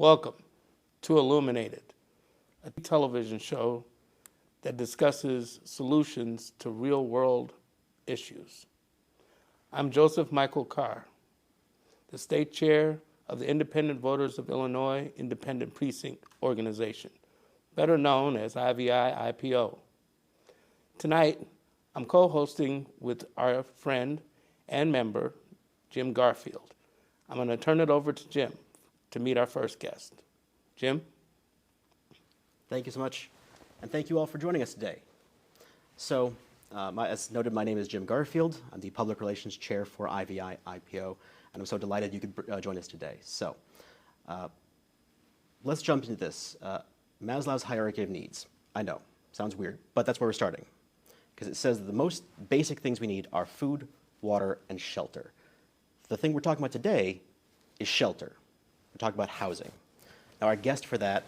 Welcome to Illuminated, a television show that discusses solutions to real-world issues. I'm Joseph Michael Carr, the state chair of the Independent Voters of Illinois Independent Precinct Organization, better known as IVI-IPO. Tonight, I'm co-hosting with our friend and member, Jim Garfield. I'm going to turn it over to Jim to meet our first guest. Jim? Thank you so much, and thank you all for joining us today. So, as noted, my name is Jim Garfield. I'm the Public Relations Chair for IVI-IPO, and I'm so delighted you could join us today. So, let's jump into this. Maslow's hierarchy of needs. I know, sounds weird, but that's where we're starting, because it says that the most basic things we need are food, water, and shelter. The thing we're talking about today is shelter. We're talking about housing. Now, our guest for that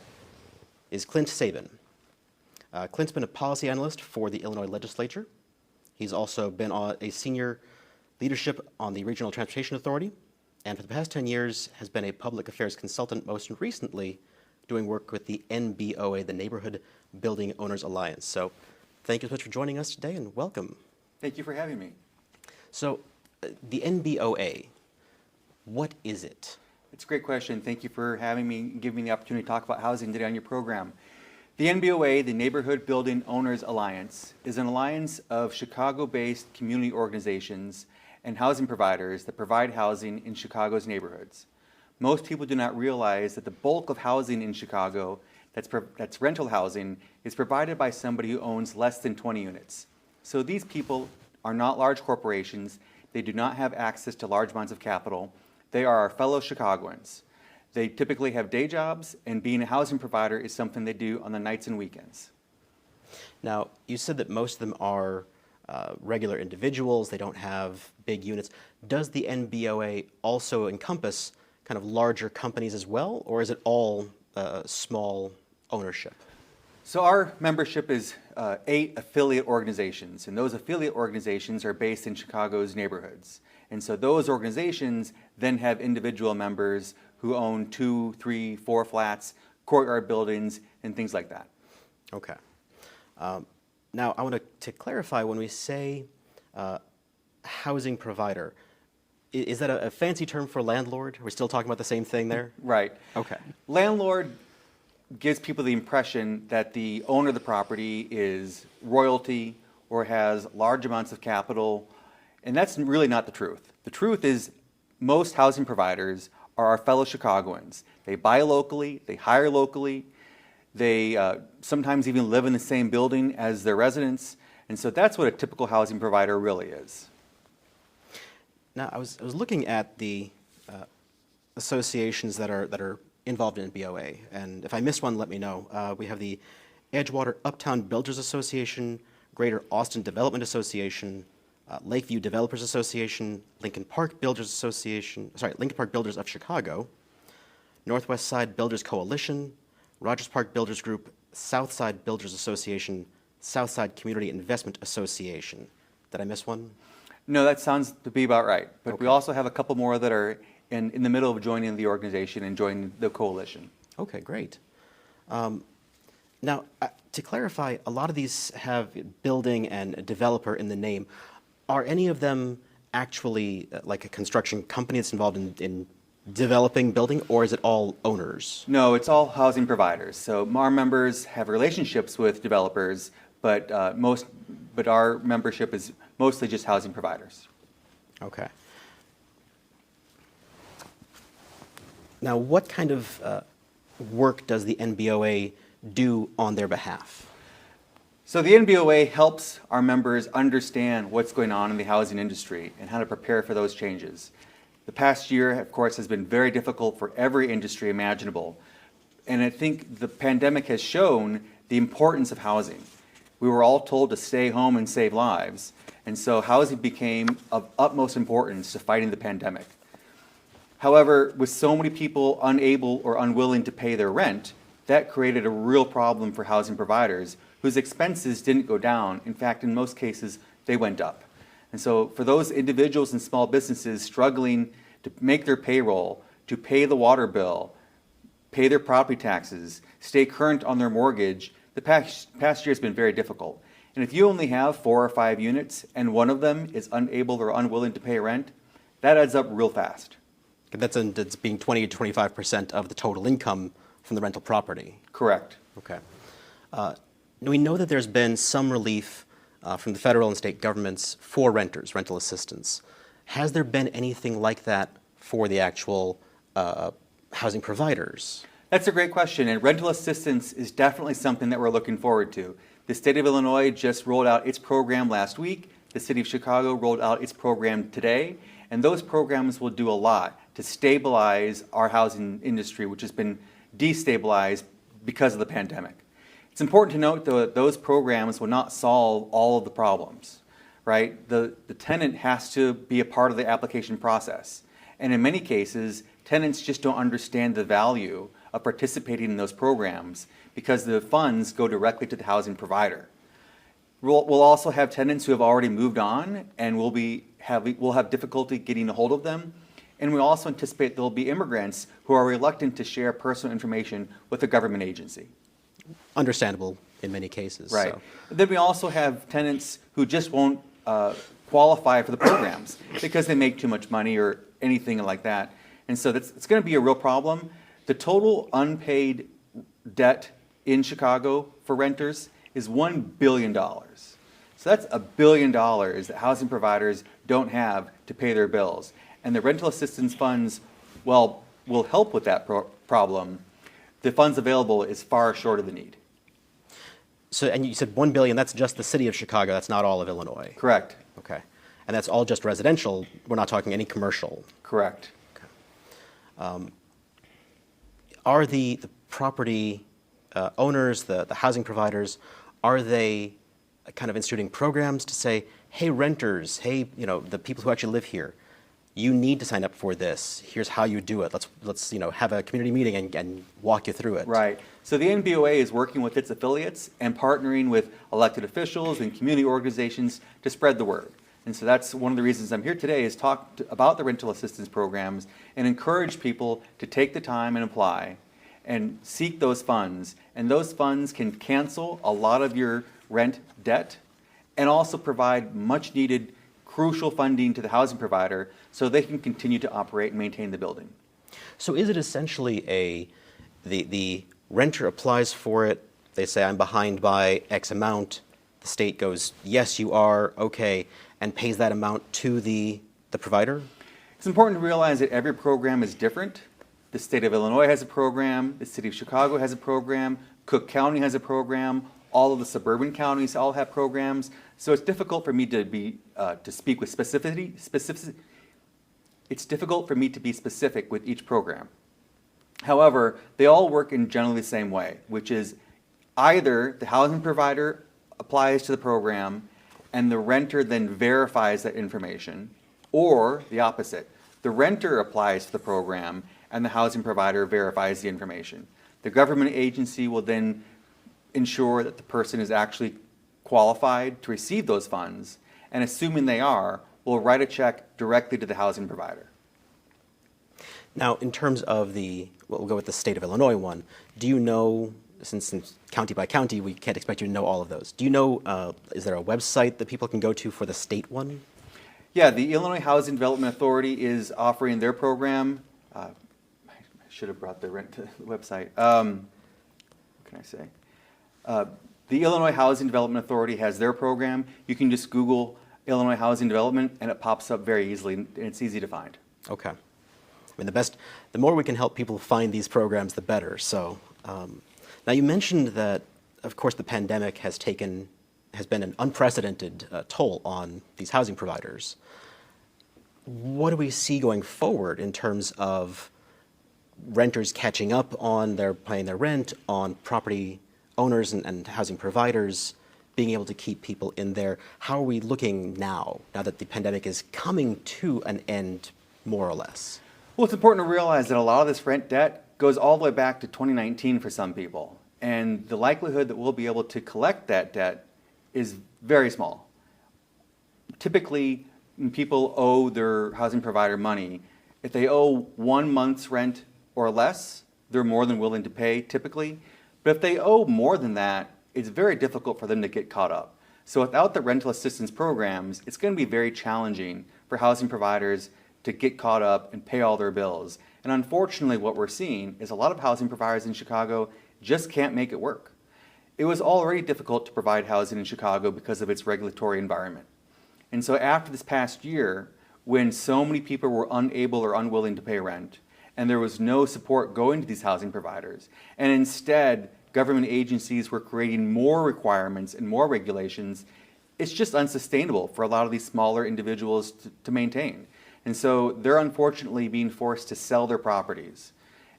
is Clint Sabin. Clint's been a policy analyst for the Illinois legislature. He's also been a senior leadership on the Regional Transportation Authority, and for the past 10 years has been a public affairs consultant, most recently doing work with the NBOA, the Neighborhood Building Owners Alliance. So thank you so much for joining us today, and welcome. Thank you for having me. So the NBOA, what is it? It's a great question. Thank you for having me and giving me the opportunity to talk about housing today on your program. The NBOA, the Neighborhood Building Owners Alliance, is an alliance of Chicago-based community organizations and housing providers that provide housing in Chicago's neighborhoods. Most people do not realize that the bulk of housing in Chicago that's rental housing is provided by somebody who owns less than 20 units. So these people are not large corporations. They do not have access to large amounts of capital. They are our fellow Chicagoans. They typically have day jobs, and being a housing provider is something they do on the nights and weekends. Now, you said that most of them are regular individuals. They don't have big units. Does the NBOA also encompass kind of larger companies as well, or is it all small ownership? So our membership is 8 affiliate organizations, and those affiliate organizations are based in Chicago's neighborhoods. And so those organizations then have individual members who own 2, 3, 4 flats, courtyard buildings, and things like that. Okay. Now, I want to clarify, when we say housing provider, is that a fancy term for landlord? Are we still talking about the same thing there? Right. Okay. Landlord gives people the impression that the owner of the property is royalty or has large amounts of capital, and that's really not the truth. The truth is most housing providers are our fellow Chicagoans. They buy locally, they hire locally, they sometimes even live in the same building as their residents, and so that's what a typical housing provider really is. Now, I was looking at the associations that are involved in NBOA, and if I missed one, let me know. We have the Edgewater Uptown Builders Association, Greater Austin Development Association, Lakeview Developers Association, Lincoln Park Builders of Chicago, Northwest Side Builders Coalition, Rogers Park Builders Group, Southside Builders Association, Southside Community Investment Association. Did I miss one? No, that sounds to be about right. But Okay. we also have a couple more that are in the middle of joining the organization and joining the coalition. Okay, great. Now, to clarify, a lot of these have building and developer in the name. Are any of them actually like a construction company that's involved in developing building, or is it all owners? No, it's all housing providers. So our members have relationships with developers, but our membership is mostly just housing providers. Okay. Now, what kind of work does the NBOA do on their behalf? So the NBOA helps our members understand what's going on in the housing industry and how to prepare for those changes. The past year, of course, has been very difficult for every industry imaginable. And I think the pandemic has shown the importance of housing. We were all told to stay home and save lives. And so housing became of utmost importance to fighting the pandemic. However, with so many people unable or unwilling to pay their rent, that created a real problem for housing providers whose expenses didn't go down. In fact, in most cases, they went up. And so for those individuals and small businesses struggling to make their payroll, to pay the water bill, pay their property taxes, stay current on their mortgage, the past year has been very difficult. And if you only have 4 or 5 units and one of them is unable or unwilling to pay rent, that adds up real fast. That's being 20 to 25% of the total income from the rental property. Correct. Okay. We know that there's been some relief from the federal and state governments for renters, rental assistance. Has there been anything like that for the actual housing providers? That's a great question, and rental assistance is definitely something that we're looking forward to. The state of Illinois just rolled out its program last week. The city of Chicago rolled out its program today, and those programs will do a lot to stabilize our housing industry, which has been destabilized because of the pandemic. It's important to note, though, that those programs will not solve all of the problems, right? The tenant has to be a part of the application process. And in many cases, tenants just don't understand the value of participating in those programs because the funds go directly to the housing provider. We'll also have tenants who have already moved on and we'll have difficulty getting a hold of them. And we also anticipate there'll be immigrants who are reluctant to share personal information with a government agency. Understandable in many cases. Right. So. Then we also have tenants who just won't qualify for the programs because they make too much money or anything like that. And so it's going to be a real problem. The total unpaid debt in Chicago for renters is $1 billion. So that's $1 billion that housing providers don't have to pay their bills. And the rental assistance funds, well, will help with that problem. The funds available is far short of the need. So, and you said $1 billion, that's just the city of Chicago, that's not all of Illinois? Correct. Okay. And that's all just residential, we're not talking any commercial? Correct. Okay. Are the property owners, the housing providers, are they kind of instituting programs to say, hey, renters, hey, the people who actually live here, you need to sign up for this. Here's how you do it. Let's have a community meeting and walk you through it. Right. So the NBOA is working with its affiliates and partnering with elected officials and community organizations to spread the word. And so that's one of the reasons I'm here today is talk about the rental assistance programs and encourage people to take the time and apply and seek those funds. And those funds can cancel a lot of your rent debt and also provide much needed crucial funding to the housing provider so they can continue to operate and maintain the building. So is it essentially the renter applies for it, they say I'm behind by X amount, the state goes, yes you are, okay, and pays that amount to the provider? It's important to realize that every program is different. The state of Illinois has a program, the city of Chicago has a program, Cook County has a program, all of the suburban counties all have programs. So it's difficult for me to speak with specificity. It's difficult for me to be specific with each program. However, they all work in generally the same way, which is either the housing provider applies to the program and the renter then verifies that information, or the opposite. The renter applies to the program and the housing provider verifies the information. The government agency will then ensure that the person is actually qualified to receive those funds, and assuming they are, will write a check directly to the housing provider. Now, in terms of we'll go with the state of Illinois one, do you know, since county by county, we can't expect you to know all of those, do you know, is there a website that people can go to for the state one? Yeah, the Illinois Housing Development Authority is offering their program. I should have brought the website. What can I say? The Illinois Housing Development Authority has their program. You can just Google Illinois Housing Development and it pops up very easily and it's easy to find. Okay. I mean, the more we can help people find these programs, the better. So, now you mentioned that, of course, the pandemic has been an unprecedented toll on these housing providers. What do we see going forward in terms of renters catching up on paying their rent, on property owners and housing providers being able to keep people in there? How are we looking now that the pandemic is coming to an end, more or less? Well, it's important to realize that a lot of this rent debt goes all the way back to 2019 for some people. And the likelihood that we'll be able to collect that debt is very small. Typically, when people owe their housing provider money, if they owe 1 month's rent or less, they're more than willing to pay typically. But if they owe more than that, it's very difficult for them to get caught up. So without the rental assistance programs, it's going to be very challenging for housing providers to get caught up and pay all their bills. And unfortunately, what we're seeing is a lot of housing providers in Chicago just can't make it work. It was already difficult to provide housing in Chicago because of its regulatory environment. And so after this past year, when so many people were unable or unwilling to pay rent, and there was no support going to these housing providers, and instead government agencies were creating more requirements and more regulations, it's just unsustainable for a lot of these smaller individuals to maintain. And so they're unfortunately being forced to sell their properties.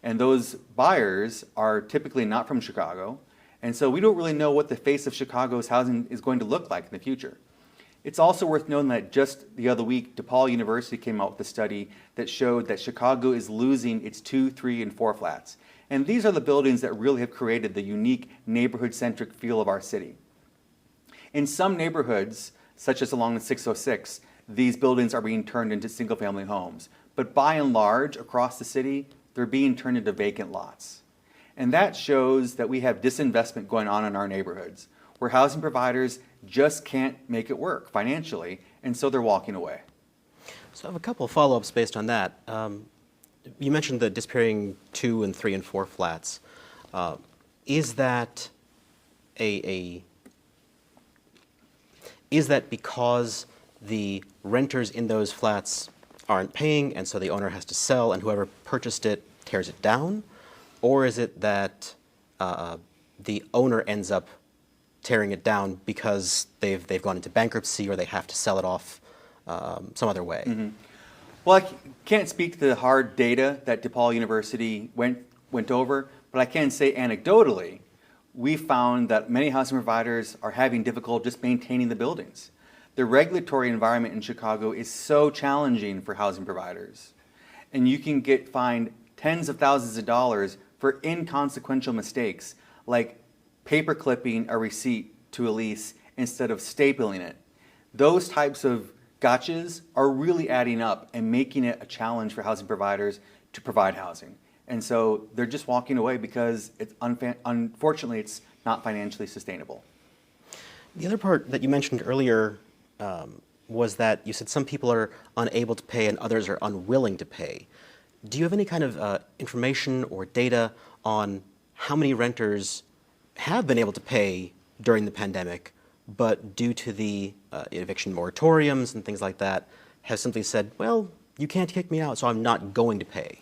And those buyers are typically not from Chicago. And so we don't really know what the face of Chicago's housing is going to look like in the future. It's also worth noting that just the other week, DePaul University came out with a study that showed that Chicago is losing its 2, 3, and 4 flats. And these are the buildings that really have created the unique neighborhood-centric feel of our city. In some neighborhoods, such as along the 606, these buildings are being turned into single-family homes. But by and large, across the city, they're being turned into vacant lots. And that shows that we have disinvestment going on in our neighborhoods, where housing providers just can't make it work financially, and so they're walking away. So I have a couple of follow-ups based on that. You mentioned the disappearing 2 and 3 and 4 flats. Is that is that because the renters in those flats aren't paying, and so the owner has to sell, and whoever purchased it tears it down? Or is it that the owner ends up tearing it down because they've gone into bankruptcy or they have to sell it off some other way? Mm-hmm. Well, I can't speak to the hard data that DePaul University went over, but I can say anecdotally, we found that many housing providers are having difficulty just maintaining the buildings. The regulatory environment in Chicago is so challenging for housing providers, and you can get fined tens of thousands of dollars for inconsequential mistakes, like paper clipping a receipt to a lease instead of stapling it. Those types of gotchas are really adding up and making it a challenge for housing providers to provide housing. And so they're just walking away because it's unfortunately it's not financially sustainable. The other part that you mentioned earlier was that you said some people are unable to pay and others are unwilling to pay. Do you have any kind of information or data on how many renters have been able to pay during the pandemic, but due to the eviction moratoriums and things like that, have simply said, well, you can't kick me out, so I'm not going to pay?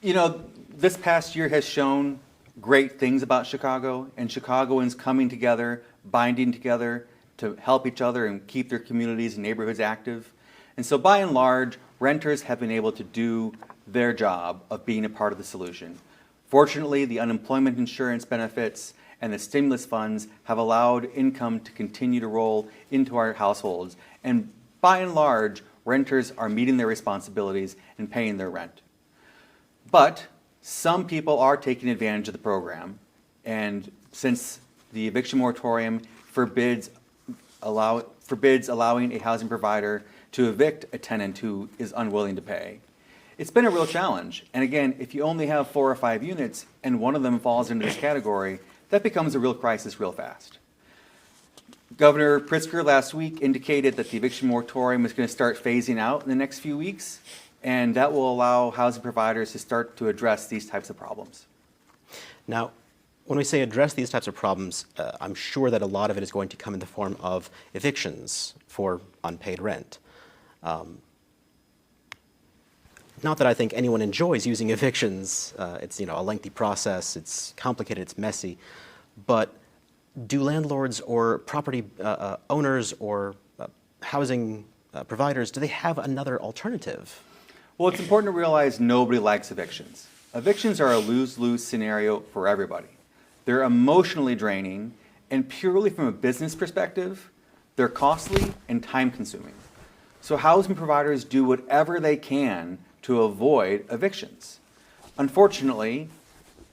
You know, this past year has shown great things about Chicago, and Chicagoans coming together, binding together to help each other and keep their communities and neighborhoods active. And so by and large, renters have been able to do their job of being a part of the solution. Fortunately, the unemployment insurance benefits and the stimulus funds have allowed income to continue to roll into our households. And by and large, renters are meeting their responsibilities and paying their rent. But some people are taking advantage of the program. And since the eviction moratorium forbids allowing a housing provider to evict a tenant who is unwilling to pay, it's been a real challenge. And again, if you only have 4 or 5 units and one of them falls into this category, that becomes a real crisis real fast. Governor Pritzker last week indicated that the eviction moratorium is going to start phasing out in the next few weeks, and that will allow housing providers to start to address these types of problems. Now, when we say address these types of problems, I'm sure that a lot of it is going to come in the form of evictions for unpaid rent. Not that I think anyone enjoys using evictions. It's a lengthy process, it's complicated, it's messy. But do landlords or property owners or housing providers, do they have another alternative? Well, it's important to realize nobody likes evictions. Evictions are a lose-lose scenario for everybody. They're emotionally draining, and purely from a business perspective, they're costly and time-consuming. So housing providers do whatever they can to avoid evictions. Unfortunately,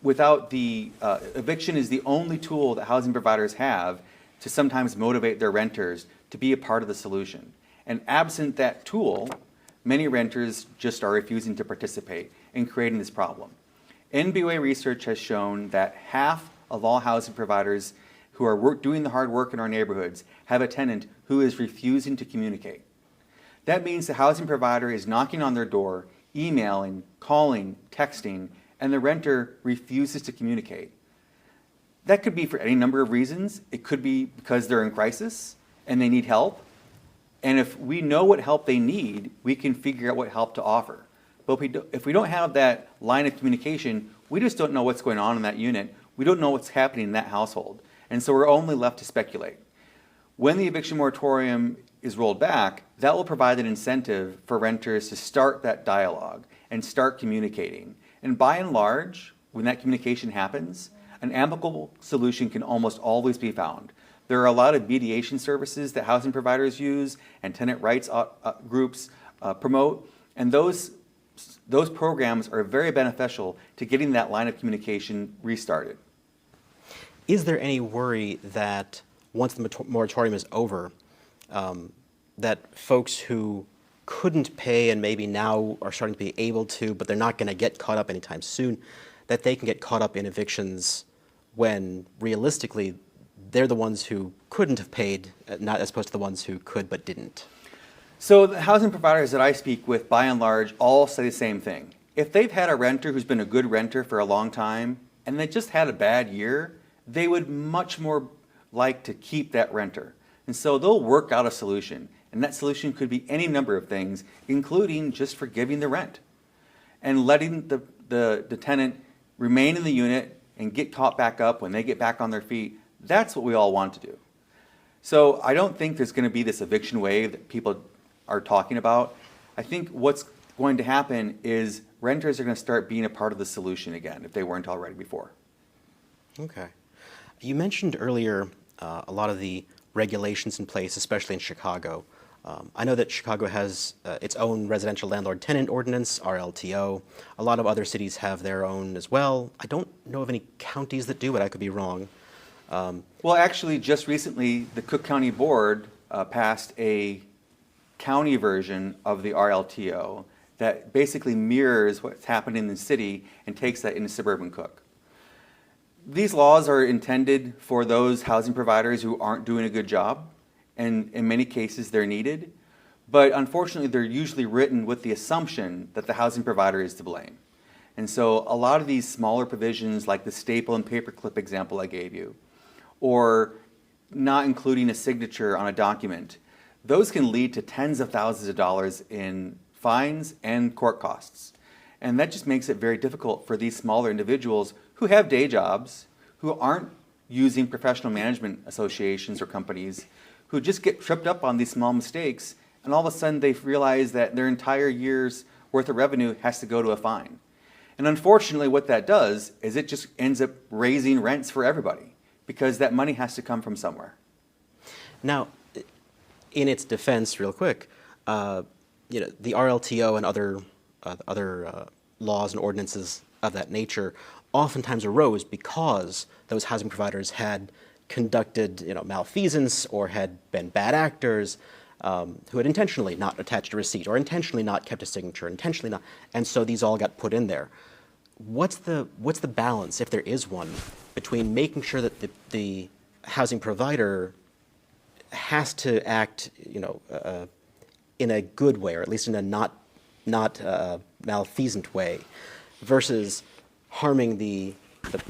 without the eviction is the only tool that housing providers have to sometimes motivate their renters to be a part of the solution. And absent that tool, many renters just are refusing to participate in creating this problem. NBOA research has shown that half of all housing providers who are doing the hard work in our neighborhoods have a tenant who is refusing to communicate. That means the housing provider is knocking on their door, emailing, calling, texting, and the renter refuses to communicate. That could be for any number of reasons. It could be because they're in crisis and they need help. And if we know what help they need, we can figure out what help to offer. But if we don't have that line of communication, we just don't know what's going on in that unit. We don't know what's happening in that household. And so we're only left to speculate. When the eviction moratorium is rolled back, that will provide an incentive for renters to start that dialogue and start communicating. And by and large, when that communication happens, an amicable solution can almost always be found. There are a lot of mediation services that housing providers use and tenant rights groups promote, and those programs are very beneficial to getting that line of communication restarted. Is there any worry that once the moratorium is over, that folks who couldn't pay and maybe now are starting to be able to, but they're not going to get caught up anytime soon, that they can get caught up in evictions when realistically they're the ones who couldn't have paid, not as opposed to the ones who could but didn't? So the housing providers that I speak with, by and large, all say the same thing. If they've had a renter who's been a good renter for a long time and they just had a bad year, they would much more like to keep that renter. And so they'll work out a solution. And that solution could be any number of things, including just forgiving the rent and letting the tenant remain in the unit and get caught back up when they get back on their feet. That's what we all want to do. So I don't think there's going to be this eviction wave that people are talking about. I think what's going to happen is renters are going to start being a part of the solution again if they weren't already before. Okay. You mentioned earlier a lot of the regulations in place, especially in Chicago. I know that Chicago has its own residential landlord-tenant ordinance, RLTO. A lot of other cities have their own as well. I don't know of any counties that do, but I could be wrong. Well, actually, just recently, the Cook County Board passed a county version of the RLTO that basically mirrors what's happening in the city and takes that into suburban Cook. These laws are intended for those housing providers who aren't doing a good job, and in many cases they're needed, but unfortunately they're usually written with the assumption that the housing provider is to blame. And so a lot of these smaller provisions, like the staple and paperclip example I gave you, or not including a signature on a document, those can lead to tens of thousands of dollars in fines and court costs. And that just makes it very difficult for these smaller individuals who have day jobs, who aren't using professional management associations or companies, who just get tripped up on these small mistakes, and all of a sudden they realize that their entire year's worth of revenue has to go to a fine. And unfortunately what that does is it just ends up raising rents for everybody, because that money has to come from somewhere. Now, in its defense, real quick, the RLTO and other laws and ordinances of that nature oftentimes arose because those housing providers had conducted malfeasance or had been bad actors who had intentionally not attached a receipt or intentionally not kept a signature, intentionally not, and so these all got put in there. What's the balance, if there is one, between making sure that the housing provider has to act in a good way, or at least in a not malfeasant way, versus harming the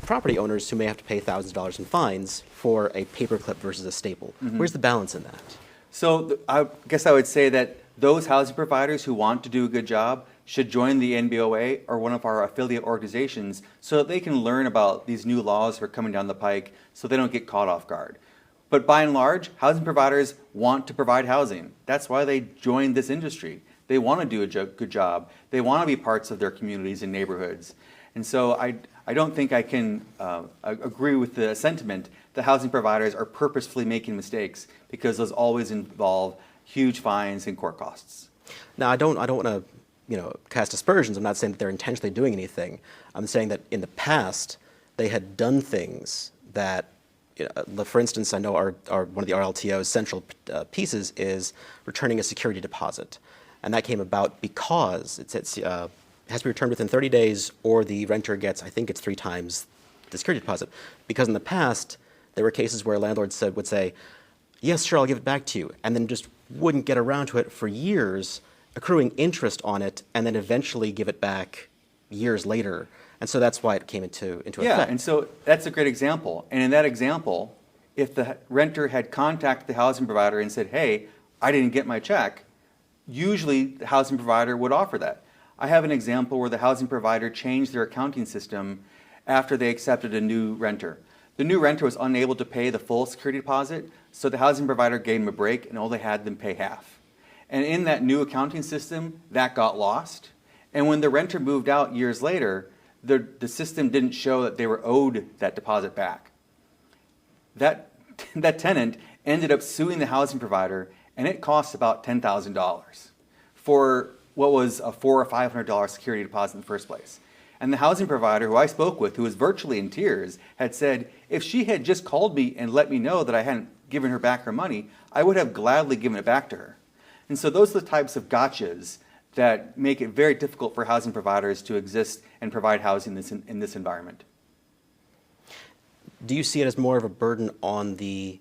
property owners who may have to pay thousands of dollars in fines for a paperclip versus a staple? Mm-hmm. Where's the balance in that? So I guess I would say that those housing providers who want to do a good job should join the NBOA or one of our affiliate organizations so that they can learn about these new laws that are coming down the pike so they don't get caught off guard. But by and large, housing providers want to provide housing. That's why they joined this industry. They want to do a good job. They want to be parts of their communities and neighborhoods. And so I don't think I can agree with the sentiment that housing providers are purposefully making mistakes, because those always involve huge fines and court costs. Now, I don't want to cast aspersions. I'm not saying that they're intentionally doing anything. I'm saying that in the past they had done things that, for instance, I know one of the RLTO's central pieces is returning a security deposit. And that came about because it's has to be returned within 30 days, or the renter gets, I think it's 3 times the security deposit. Because in the past, there were cases where landlords would say, yes, sure, I'll give it back to you, and then just wouldn't get around to it for years, accruing interest on it, and then eventually give it back years later. And so that's why it came into Yeah, effect. and so that's a great example. And in that example, if the renter had contacted the housing provider and said, hey, I didn't get my check, usually the housing provider would offer that. I have an example where the housing provider changed their accounting system after they accepted a new renter. The new renter was unable to pay the full security deposit, so the housing provider gave them a break and only had them pay half. And in that new accounting system, that got lost. And when the renter moved out years later, the system didn't show that they were owed that deposit back. That tenant ended up suing the housing provider, and it cost about $10,000 for what was a $400 or $500 security deposit in the first place. And the housing provider who I spoke with, who was virtually in tears, had said, if she had just called me and let me know that I hadn't given her back her money, I would have gladly given it back to her. And so those are the types of gotchas that make it very difficult for housing providers to exist and provide housing in this environment. Do you see it as more of a burden on the,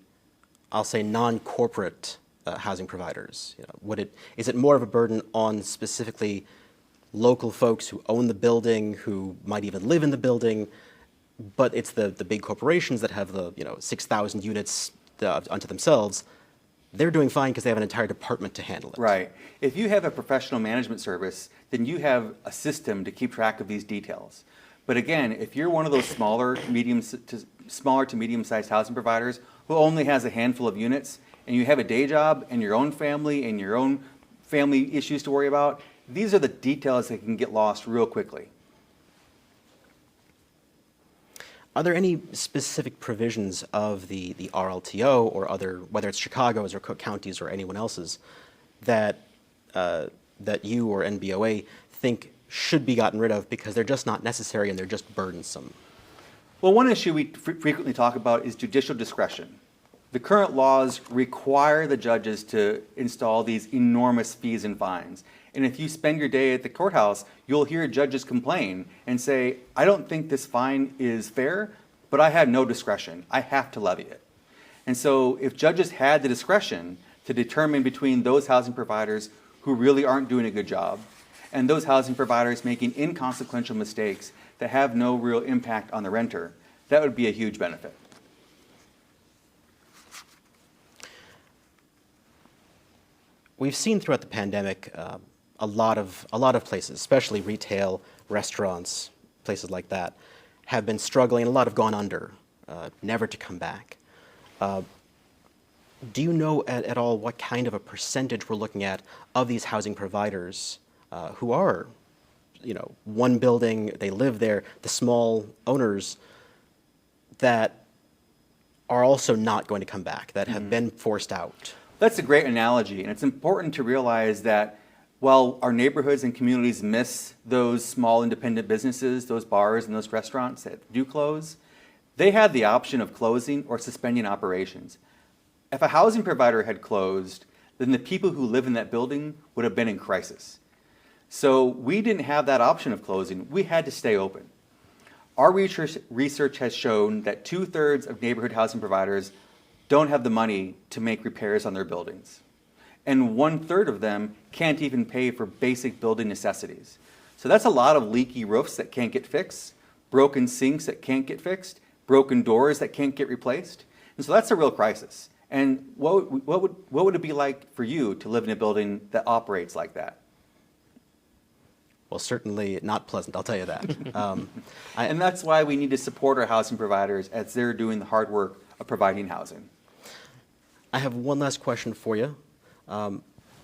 I'll say, non-corporate housing providers? Is it more of a burden on specifically local folks who own the building, who might even live in the building, but it's the big corporations that have the 6,000 units unto themselves? They're doing fine because they have an entire department to handle it. Right. If you have a professional management service, then you have a system to keep track of these details. But again, if you're one of those smaller to medium-sized housing providers who only has a handful of units, and you have a day job and your own family issues to worry about, these are the details that can get lost real quickly. Are there any specific provisions of the RLTO or other, whether it's Chicago's or Cook County's or anyone else's, that you or NBOA think should be gotten rid of because they're just not necessary and they're just burdensome? Well, one issue we frequently talk about is judicial discretion. The current laws require the judges to install these enormous fees and fines. And if you spend your day at the courthouse, you'll hear judges complain and say, I don't think this fine is fair, but I have no discretion. I have to levy it. And so if judges had the discretion to determine between those housing providers who really aren't doing a good job and those housing providers making inconsequential mistakes that have no real impact on the renter, that would be a huge benefit. We've seen throughout the pandemic a lot of places, especially retail, restaurants, places like that, have been struggling. A lot have gone under, never to come back. Do you know at all what kind of a percentage we're looking at of these housing providers who are, one building, they live there, the small owners that are also not going to come back, that have been forced out? That's a great analogy, and it's important to realize that while our neighborhoods and communities miss those small independent businesses, those bars and those restaurants that do close, they had the option of closing or suspending operations. If a housing provider had closed, then the people who live in that building would have been in crisis. So we didn't have that option of closing. We had to stay open. Our research has shown that 2/3 of neighborhood housing providers don't have the money to make repairs on their buildings. And 1/3 of them can't even pay for basic building necessities. So that's a lot of leaky roofs that can't get fixed, broken sinks that can't get fixed, broken doors that can't get replaced. And so that's a real crisis. And what would it be like for you to live in a building that operates like that? Well, certainly not pleasant, I'll tell you that. And that's why we need to support our housing providers as they're doing the hard work of providing housing. I have one last question for you.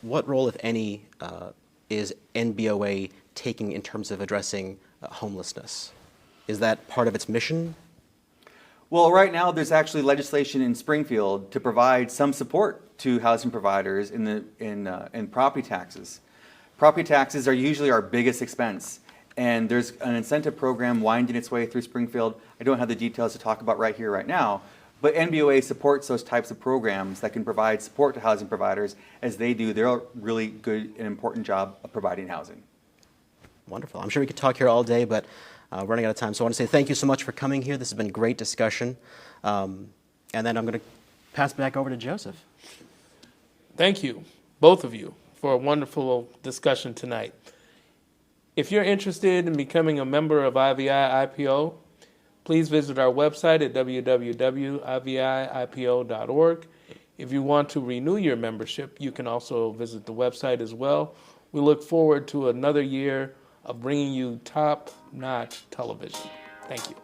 What role, if any, is NBOA taking in terms of addressing homelessness? Is that part of its mission? Well, right now there's actually legislation in Springfield to provide some support to housing providers in property taxes. Property taxes are usually our biggest expense, and there's an incentive program winding its way through Springfield. I don't have the details to talk about right here, right now, but NBOA supports those types of programs that can provide support to housing providers as they do their really good and important job of providing housing. Wonderful. I'm sure we could talk here all day, but we're running out of time. So I want to say thank you so much for coming here. This has been a great discussion. And then I'm going to pass it back over to Joseph. Thank you, both of you, for a wonderful discussion tonight. If you're interested in becoming a member of IVI IPO, please visit our website at www.iviipo.org. If you want to renew your membership, you can also visit the website as well. We look forward to another year of bringing you top-notch television. Thank you.